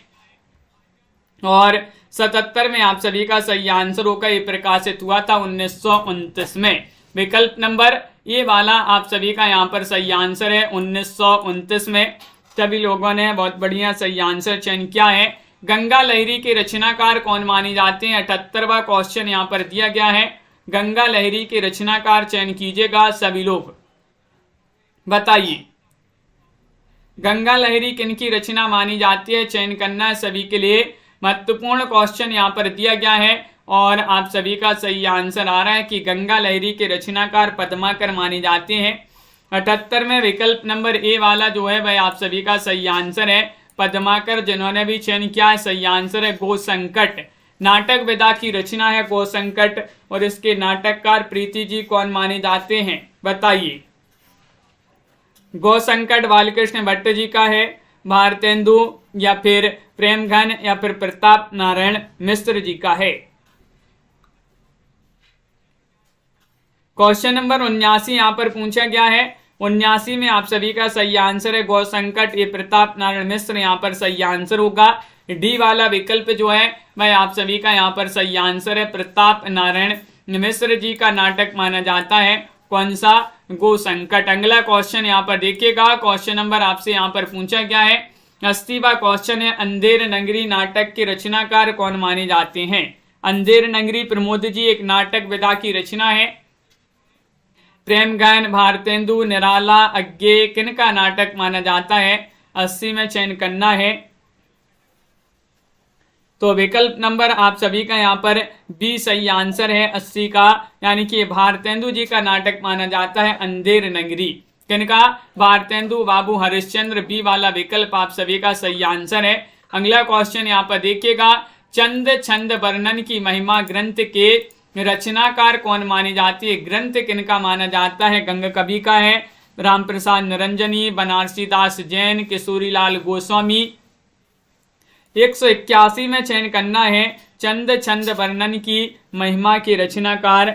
और 77 में आप सभी का सही आंसर होगा, ये प्रकाशित हुआ था 1929 में। विकल्प नंबर ये वाला आप सभी का यहाँ पर सही आंसर है, 1929 में। सभी लोगों ने बहुत बढ़िया सही आंसर चयन किया है। गंगा लहरी के रचनाकार कौन माने जाते हैं? 78वां क्वेश्चन यहाँ पर दिया गया है, गंगा लहरी के रचनाकार चयन कीजिएगा सभी लोग, बताइए गंगा लहरी किनकी रचना मानी जाती है? चयन करना है सभी के लिए, महत्वपूर्ण क्वेश्चन यहाँ पर दिया गया है और आप सभी का सही आंसर आ रहा है कि गंगा लहरी के रचनाकार पद्माकर माने जाते हैं। 78 में विकल्प नंबर ए वाला जो है वह आप सभी का सही आंसर है, पद्माकर। जिन्होंने भी चयन किया है सही आंसर है गो संकट, नाटक विधा की रचना है गो संकट और इसके नाटककार प्रीति जी कौन माने जाते हैं? बताइए। गो संकट बालकृष्ण भट्ट जी का है, भारतेंदु या फिर प्रेमघन या फिर प्रताप नारायण मिश्र जी का है? क्वेश्चन नंबर 79 यहाँ पर पूछा गया है, 79 में आप सभी का सही आंसर है गौ संकट, ये प्रताप नारायण मिश्र यहाँ पर सही आंसर होगा। डी वाला विकल्प जो है वह आप सभी का यहाँ पर सही आंसर है, प्रताप नारायण मिश्र जी का नाटक माना जाता है कौन सा? गो संकट। अगला क्वेश्चन यहाँ पर देखिएगा, क्वेश्चन नंबर आपसे यहाँ पर पूछा गया है, 80वां क्वेश्चन है, अंधेर नगरी नाटक के रचनाकार कौन माने जाते हैं? अंधेर नगरी प्रमोद जी एक नाटक विधा की रचना है। प्रेमघन, भारतेंदु, निराला, अज्ञे किनका नाटक माना जाता है? 80 में चयन करना है। तो विकल्प नंबर आप सभी का यहाँ पर बी सही आंसर है 80 का, यानी कि भारतेंदु जी का नाटक माना जाता है अंधेर नगरी। किनका? भारतेंदु बाबू हरिश्चंद्र, बी वाला विकल्प आप सभी का सही आंसर है। अगला क्वेश्चन यहाँ पर देखिएगा, चंद छंद वर्णन की महिमा ग्रंथ के रचनाकार कौन मानी जाती है? ग्रंथ किनका माना जाता है? गंग कवि का है, रामप्रसाद निरंजनी, बनारसी दास जैन, किशोरीलाल गोस्वामी। 181 में चयन करना है, चंद छंद वर्णन की महिमा के रचनाकार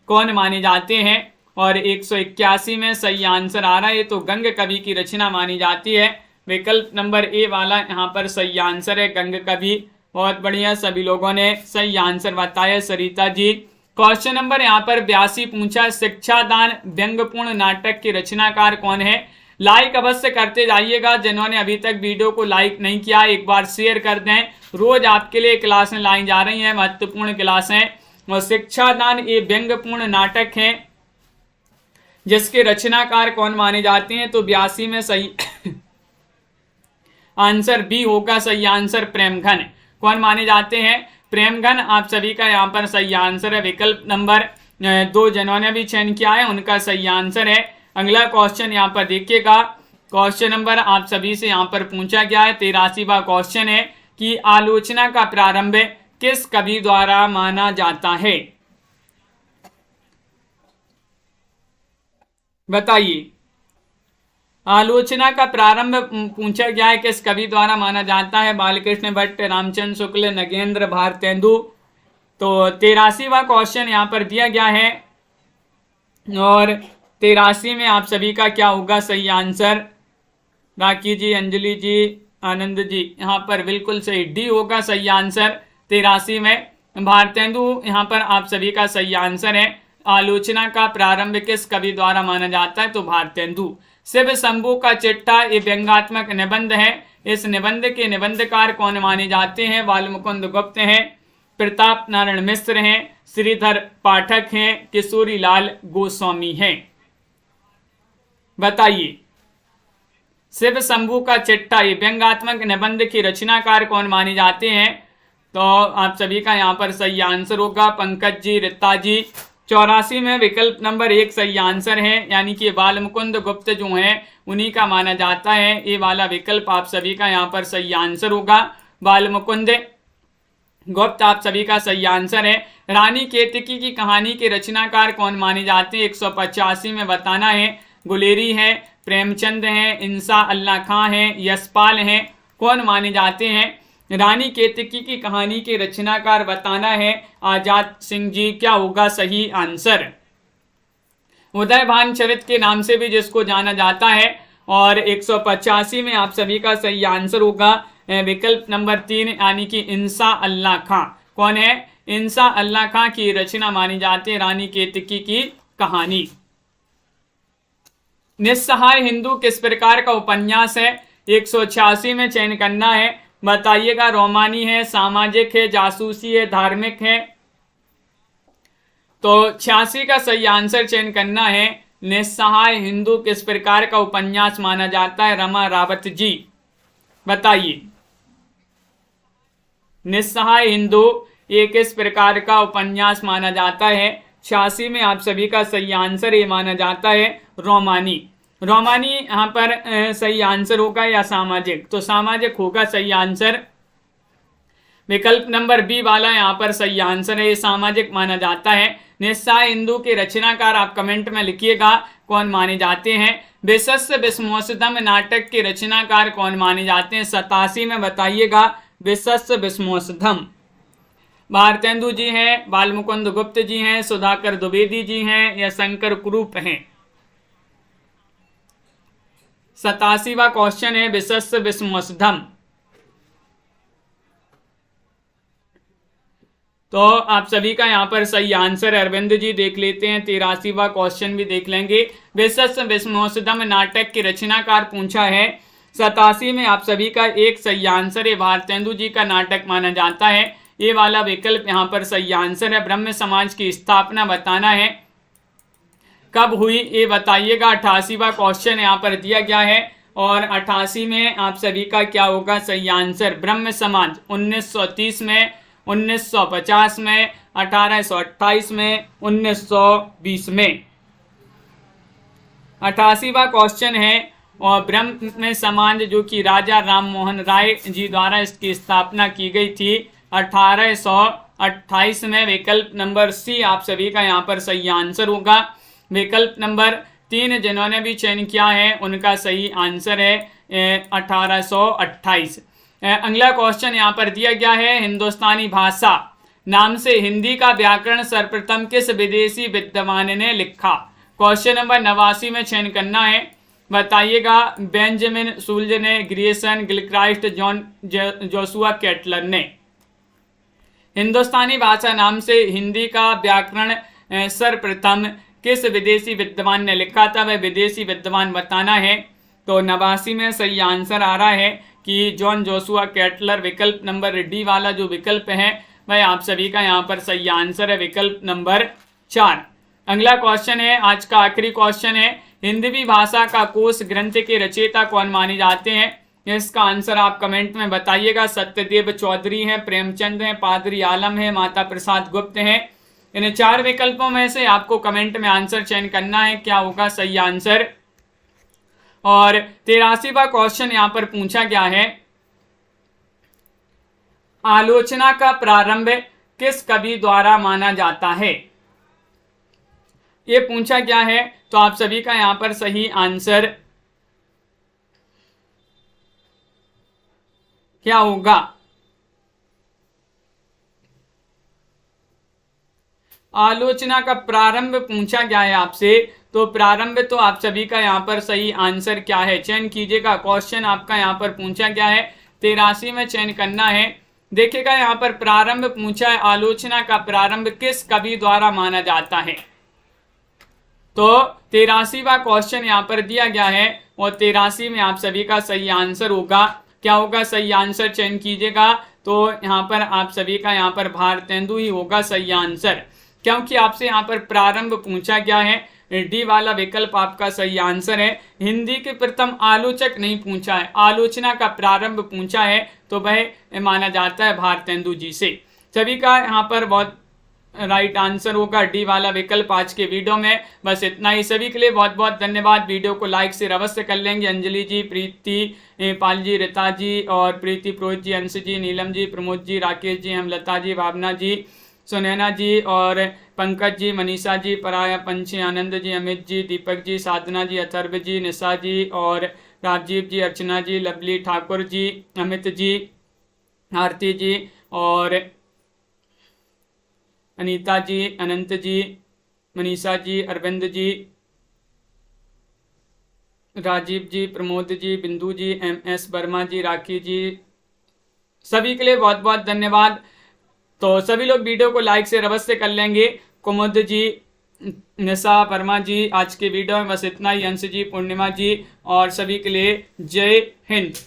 कौन माने जाते हैं? और 181 में सही आंसर आ रहा है, तो गंग कवि की रचना मानी जाती है। विकल्प नंबर ए वाला यहाँ पर सही आंसर है, गंग कवि। बहुत बढ़िया, सभी लोगों ने सही आंसर बताया सरिता जी। क्वेश्चन नंबर यहाँ पर 82 पूछा, शिक्षादान व्यंग्यपूर्ण नाटक के रचनाकार कौन है? लाइक अवश्य करते जाइएगा, जिन्होंने अभी तक वीडियो को लाइक नहीं किया एक बार शेयर कर दें। रोज आपके लिए क्लासें लाई जा रही हैं, महत्वपूर्ण क्लासें। और शिक्षादान ये व्यंग्यपूर्ण नाटक है जिसके रचनाकार कौन माने जाते हैं? तो 82 में सही आंसर बी होगा, सही आंसर प्रेमघन कौन माने जाते हैं? प्रेमघन आप सभी का यहाँ पर सही आंसर है। विकल्प नंबर 2 जिन्होंने भी चयन किया है उनका सही आंसर है। अगला क्वेश्चन यहाँ पर देखिएगा, क्वेश्चन नंबर आप सभी से यहाँ पर पूछा गया है, 83वां क्वेश्चन है कि आलोचना का प्रारंभ किस कवि द्वारा माना जाता है? बताइए। आलोचना का प्रारंभ पूछा गया है किस कवि द्वारा माना जाता है? बालकृष्ण भट्ट, रामचंद्र शुक्ल, नगेंद्र, भारतेंदु। तो 83वां क्वेश्चन यहाँ पर दिया गया है और 83 में आप सभी का क्या होगा सही आंसर? राखी जी, अंजलि जी, आनंद जी, यहाँ पर बिल्कुल सही डी होगा सही आंसर 83 में। भारतेंदु यहाँ पर आप सभी का सही आंसर है। आलोचना का प्रारंभ किस कवि द्वारा माना जाता है? तो भारतेंदु। शिव शंभू का चिट्ठा ये व्यंग्यात्मक निबंध है। इस निबंध के निबंधकार कौन माने जाते हैं? बालमुकुंद गुप्त हैं, प्रताप नारायण मिश्र हैं, श्रीधर पाठक हैं, किशोरी लाल गोस्वामी हैं। बताइए, शिव शंभू का चिट्ठा ये व्यंग्यात्मक निबंध की रचनाकार कौन माने जाते हैं? तो आप सभी का यहाँ पर सही आंसर होगा पंकज जी, रिता जी। 84 में विकल्प नंबर 1 सही आंसर है, यानी कि बालमुकुंद गुप्त जो हैं उन्हीं का माना जाता है। ये वाला विकल्प आप सभी का यहाँ पर सही आंसर होगा, बालमुकुंद गुप्त आप सभी का सही आंसर है। रानी केतकी की कहानी के रचनाकार कौन माने जाते हैं? 185 में बताना है। गुलेरी है, प्रेमचंद हैं, इंसा अल्लाह खां हैं, यशपाल हैं, कौन माने जाते हैं? रानी केतकी की कहानी के रचनाकार बताना है, आजाद सिंह जी। क्या होगा सही आंसर? उदयभान चरित के नाम से भी जिसको जाना जाता है। और 185 में आप सभी का सही आंसर होगा विकल्प नंबर 3, यानी कि इंसा अल्लाह खां। कौन है? इंसा अल्लाह खां की रचना मानी जाती है रानी केतकी की कहानी। निस्सहाय हिंदू किस प्रकार का उपन्यास है? 186 में चयन करना है। बताइएगा, रोमानी है, सामाजिक है, जासूसी है, धार्मिक है? तो 86 का सही आंसर चयन करना है। निस्सहाय हिंदू किस प्रकार का उपन्यास माना जाता है? रमा रावत जी, बताइए। निस्सहाय हिंदू ये किस प्रकार का उपन्यास माना जाता है? 86 में आप सभी का सही आंसर ये माना जाता है रोमानी। रोमानी यहाँ पर सही आंसर होगा या सामाजिक? तो सामाजिक होगा सही आंसर। विकल्प नंबर बी वाला यहाँ पर सही आंसर है, ये सामाजिक माना जाता है। निस्सहाय हिंदू के रचनाकार आप कमेंट में लिखिएगा कौन माने जाते हैं। विशस्य विस्मोसधम नाटक के रचनाकार कौन माने जाते हैं? 87 में बताइएगा, विशस्य विस्मोसधम। भारतेंदु जी हैं, बालमुकुंद गुप्त जी हैं, सुधाकर द्विवेदी जी हैं, या शंकर कुरूप हैं? 87वां क्वेश्चन है विशस्य विस्मोसधम। तो आप सभी का यहाँ पर सही आंसर अरविंद जी देख लेते हैं। 83वां क्वेश्चन भी देख लेंगे। विशस्य विस्मोसधम नाटक की रचनाकार पूछा है। 87 में आप सभी का एक सही आंसर है, भारतेंदु जी का नाटक माना जाता है। ये वाला विकल्प यहाँ पर सही आंसर है। ब्रह्म समाज की स्थापना बताना है, कब हुई ये बताइएगा। 88वां क्वेश्चन यहाँ पर दिया गया है और 88 में आप सभी का क्या होगा सही आंसर? ब्रह्म समाज 1930 में, 1950 में, 1828 में, 1920 में। 88वां क्वेश्चन है और ब्रह्म समाज जो कि राजा राम मोहन राय जी द्वारा इसकी स्थापना की गई थी 1828 में। विकल्प नंबर सी आप सभी का यहाँ पर सही आंसर होगा। विकल्प नंबर 3 जिन्होंने भी चयन किया है उनका सही आंसर है 1828। अगला क्वेश्चन यहाँ पर दिया गया है, हिंदुस्तानी भाषा नाम से हिंदी का व्याकरण सर्वप्रथम किस विदेशी विद्वान ने लिखा? क्वेश्चन नंबर 89 में चयन करना है। बताइएगा, बेंजामिन शुल्ज ने, Grierson, Gilchrist, John Joshua Ketelaar ने। हिंदुस्तानी भाषा नाम से हिंदी का व्याकरण सर्वप्रथम किस विदेशी विद्वान ने लिखा था? वह विदेशी विद्वान बताना है। तो 89 में सही आंसर आ रहा है कि जॉन जोशुआ केटलर। विकल्प नंबर डी वाला जो विकल्प है वह आप सभी का यहाँ पर सही आंसर है, विकल्प नंबर 4। अगला क्वेश्चन है, आज का आखिरी क्वेश्चन है, हिंदवी भाषा का कोश ग्रंथ के रचयिता कौन माने जाते हैं? इसका आंसर आप कमेंट में बताइएगा। सत्यदेव चौधरी हैं, प्रेमचंद हैं, पादरी आलम है, माता प्रसाद गुप्त हैं। इन 4 विकल्पों में से आपको कमेंट में आंसर चयन करना है, क्या होगा सही आंसर। और 83वां क्वेश्चन यहां पर पूछा गया है, आलोचना का प्रारंभ किस कवि द्वारा माना जाता है? ये पूछा गया है। तो आप सभी का यहां पर सही आंसर क्या होगा? आलोचना का प्रारंभ पूछा गया है आपसे, तो प्रारंभ तो आप सभी का यहाँ पर सही आंसर क्या है, चयन कीजिएगा। क्वेश्चन आपका यहाँ पर पूछा गया है 83 में चयन करना है। देखिएगा यहाँ पर प्रारंभ पूछा है, आलोचना का प्रारंभ किस कवि द्वारा माना जाता है। तो 83वां क्वेश्चन यहाँ पर दिया गया है और 83 में आप सभी का सही आंसर होगा, क्या होगा सही आंसर, चयन कीजिएगा। तो यहाँ पर आप सभी का यहाँ पर भारतेंदु ही होगा सही आंसर, क्योंकि आपसे यहाँ पर प्रारंभ पूछा गया है। डी वाला विकल्प आपका सही आंसर है। हिंदी के प्रथम आलोचक नहीं पूछा है, आलोचना का प्रारंभ पूछा है, तो वह माना जाता है भारतेंदु जी से। सभी का यहाँ पर बहुत राइट आंसर होगा डी वाला विकल्प आज के वीडियो में। बस इतना ही, सभी के लिए बहुत बहुत धन्यवाद। वीडियो को लाइक से अवश्य कर लेंगे। अंजलि जी, प्रीति पाल जी, रीता जी और प्रीति पुरोहित जी, अंश जी, नीलम जी, प्रमोद जी, राकेश जी, हेमलता जी, भावना जी, सुनैना जी और पंकज जी, मनीषा जी, पराया पंछी, आनंद जी, अमित जी, दीपक जी, साधना जी, अथर्व जी, निशा जी और राजीव जी, अर्चना जी, लवली ठाकुर जी, अमित जी, आरती जी और अनीता जी, अनंत जी, मनीषा जी, अरविंद जी, राजीव जी, प्रमोद जी, बिंदु जी, MS वर्मा जी, राखी जी, सभी के लिए बहुत बहुत धन्यवाद। तो सभी लोग वीडियो को लाइक से अवश्य कर लेंगे। कुमुद जी, निशा वर्मा जी, आज के वीडियो में बस इतना ही। अंश जी, पूर्णिमा जी और सभी के लिए जय हिंद।